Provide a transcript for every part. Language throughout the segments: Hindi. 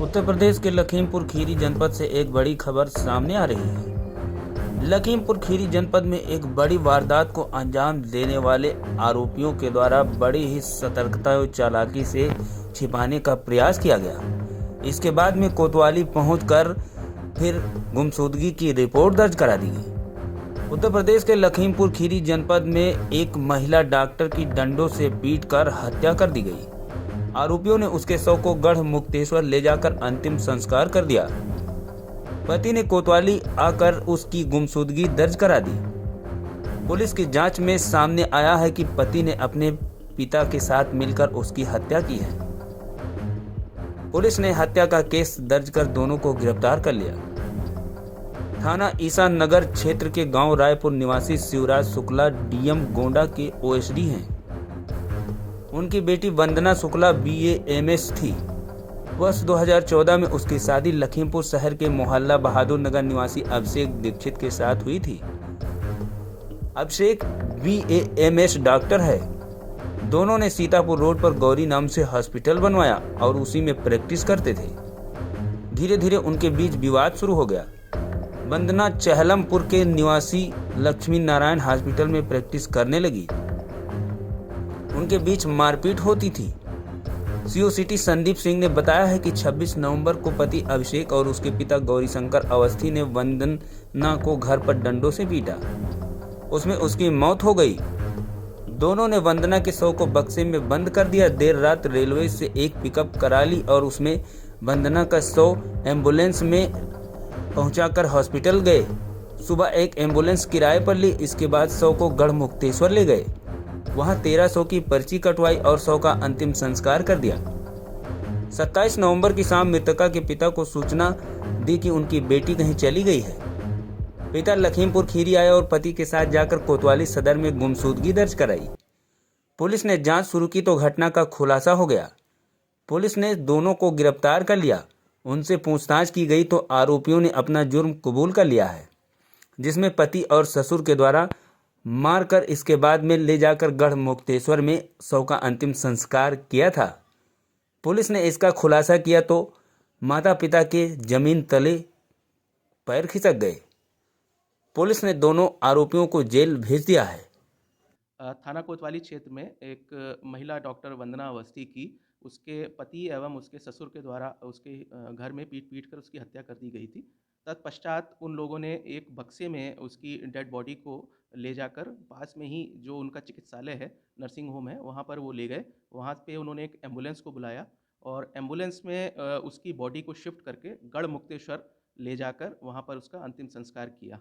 उत्तर प्रदेश के लखीमपुर खीरी जनपद से एक बड़ी खबर सामने आ रही है। लखीमपुर खीरी जनपद में एक बड़ी वारदात को अंजाम देने वाले आरोपियों के द्वारा बड़ी ही सतर्कता और चालाकी से छिपाने का प्रयास किया गया। इसके बाद में कोतवाली पहुंचकर फिर गुमशुदगी की रिपोर्ट दर्ज करा दी गई। उत्तर प्रदेश के लखीमपुर खीरी जनपद में एक महिला डॉक्टर की डंडों से पीटकर हत्या कर दी गई। आरोपियों ने उसके शव को गढ़ मुक्तेश्वर ले जाकर अंतिम संस्कार कर दिया। पति ने कोतवाली आकर उसकी गुमशुदगी दर्ज करा दी। पुलिस की जांच में सामने आया है कि पति ने अपने पिता के साथ मिलकर उसकी हत्या की है। पुलिस ने हत्या का केस दर्ज कर दोनों को गिरफ्तार कर लिया। थाना ईशान नगर क्षेत्र के गांव रायपुर निवासी शिवराज शुक्ला डीएम गोंडा के ओएसडी हैं। उनकी बेटी वंदना शुक्ला बीए एमएस थी। वर्ष 2014 में उसकी शादी लखीमपुर शहर के मोहल्ला बहादुर नगर निवासी अभिषेक दीक्षित के साथ हुई थी। अभिषेक बीए एमएस डॉक्टर है। दोनों ने सीतापुर रोड पर गौरी नाम से हॉस्पिटल बनवाया और उसी में प्रैक्टिस करते थे। धीरे धीरे उनके बीच विवाद शुरू हो गया। वंदना चहलमपुर के निवासी लक्ष्मी नारायण हॉस्पिटल में प्रैक्टिस करने लगी। उनके बीच मारपीट होती थी। सीओ सिटी संदीप सिंह ने बताया है कि 26 नवंबर को पति अभिषेक और उसके पिता गौरीशंकर अवस्थी ने वंदना को घर पर डंडों से पीटा। उसमें उसकी मौत हो गई। दोनों ने वंदना के शव को बक्से में बंद कर दिया। देर रात रेलवे से एक पिकअप करा ली और उसमें वंदना का शव एम्बुलेंस में पहुंचाकर हॉस्पिटल गए। सुबह एक एम्बुलेंस किराए पर ली। इसके बाद शव को गढ़ मुक्तेश्वर ले गए। वहां 1300 की पर्ची कटवाई और शव का अंतिम संस्कार कर दिया। 27 नवंबर की शाम मृतका के पिता को सूचना दी कि उनकी बेटी कहीं चली गई है। पिता लखीमपुर खीरी आए और पति के साथ जाकर कोतवाली सदर में गुमशुदगी दर्ज कराई। पुलिस ने जांच शुरू की तो घटना का खुलासा हो गया। पुलिस ने दोनों को गिरफ्तार कर लिया। उनसे पूछताछ की गई तो आरोपियों ने अपना जुर्म कबूल कर लिया है, जिसमें पति और ससुर के द्वारा मारकर इसके बाद में ले जाकर गढ़ मुक्तेश्वर में शव का अंतिम संस्कार किया था। पुलिस ने इसका खुलासा किया तो माता पिता के जमीन तले पैर खिसक गए। पुलिस ने दोनों आरोपियों को जेल भेज दिया है। थाना कोतवाली क्षेत्र में एक महिला डॉक्टर वंदना अवस्थी की उसके पति एवं उसके ससुर के द्वारा उसके घर में पीट कर उसकी हत्या कर दी गई थी। तत्पश्चात उन लोगों ने एक बक्से में उसकी डेड बॉडी को ले जाकर पास में ही जो उनका चिकित्सालय है, नर्सिंग होम है, वहाँ पर वो ले गए। वहाँ पे उन्होंने एक एम्बुलेंस को बुलाया और एम्बुलेंस में उसकी बॉडी को शिफ्ट करके गढ़ मुक्तेश्वर ले जाकर वहाँ पर उसका अंतिम संस्कार किया।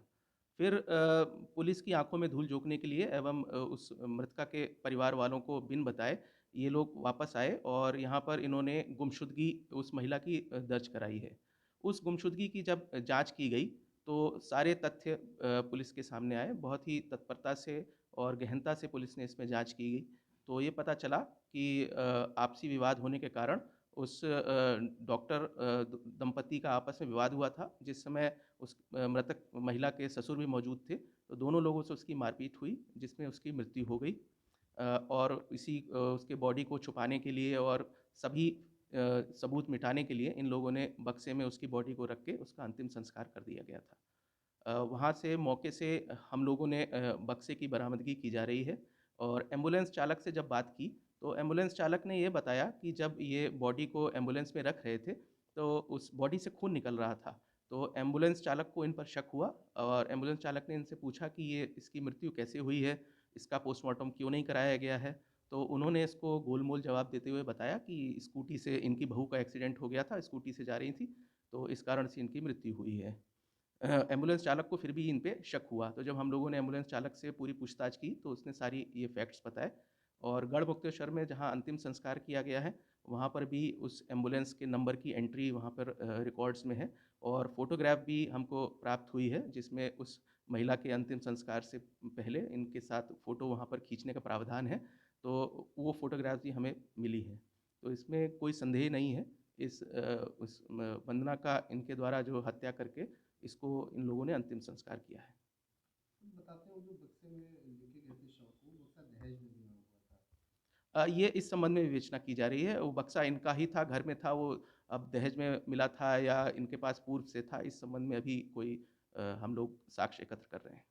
फिर पुलिस की आंखों में धूल झोंकने के लिए एवं उस मृतका के परिवार वालों को बिन बताए ये लोग वापस आए और यहाँ पर इन्होंने गुमशुदगी उस महिला की दर्ज कराई है। उस गुमशुदगी की जब जांच की गई तो सारे तथ्य पुलिस के सामने आए। बहुत ही तत्परता से और गहनता से पुलिस ने इसमें जांच की गई तो ये पता चला कि आपसी विवाद होने के कारण उस डॉक्टर दंपति का आपस में विवाद हुआ था, जिस समय उस मृतक महिला के ससुर भी मौजूद थे। तो दोनों लोगों से उसकी मारपीट हुई जिसमें उसकी मृत्यु हो गई। और इसी उसके बॉडी को छुपाने के लिए और सभी सबूत मिटाने के लिए इन लोगों ने बक्से में उसकी बॉडी को रख के उसका अंतिम संस्कार कर दिया गया था। वहाँ से मौके से हम लोगों ने बक्से की बरामदगी की जा रही है और एम्बुलेंस चालक से जब बात की तो एम्बुलेंस चालक ने ये बताया कि जब ये बॉडी को एम्बुलेंस में रख रहे थे तो उस बॉडी से खून निकल रहा था। तो एम्बुलेंस चालक को इन पर शक हुआ और एम्बुलेंस चालक ने इनसे पूछा कि ये इसकी मृत्यु कैसे हुई है, इसका पोस्टमार्टम क्यों नहीं कराया गया है। तो उन्होंने इसको गोलमोल जवाब देते हुए बताया कि स्कूटी से इनकी बहू का एक्सीडेंट हो गया था, स्कूटी से जा रही थी तो इस कारण से इनकी मृत्यु हुई है। एम्बुलेंस चालक को फिर भी इन पे शक हुआ तो जब हम लोगों ने एम्बुलेंस चालक से पूरी पूछताछ की तो उसने सारी ये फैक्ट्स बताए और गढ़ मुक्तेश्वर में जहाँ अंतिम संस्कार किया गया है वहाँ पर भी उस एम्बुलेंस के नंबर की एंट्री वहाँ पर रिकॉर्ड्स में है और फोटोग्राफ भी हमको प्राप्त हुई है जिसमें उस महिला के अंतिम संस्कार से पहले इनके साथ फ़ोटो वहाँ पर खींचने का प्रावधान है। तो वो फोटोग्राफ भी हमें मिली है। तो इसमें कोई संदेह नहीं है उस वंदना का इनके द्वारा जो हत्या करके इसको इन लोगों ने अंतिम संस्कार किया है। बताते हैं वो जो बक्से में लेके गए थे शव को वो शायद दहेज में दिया हुआ था। ये इस संबंध में विवेचना की जा रही है। वो बक्सा इनका ही था, घर में था, वो अब दहेज में मिला था या इनके पास पूर्व से था, इस संबंध में अभी कोई हम लोग साक्ष्य एकत्र कर रहे हैं।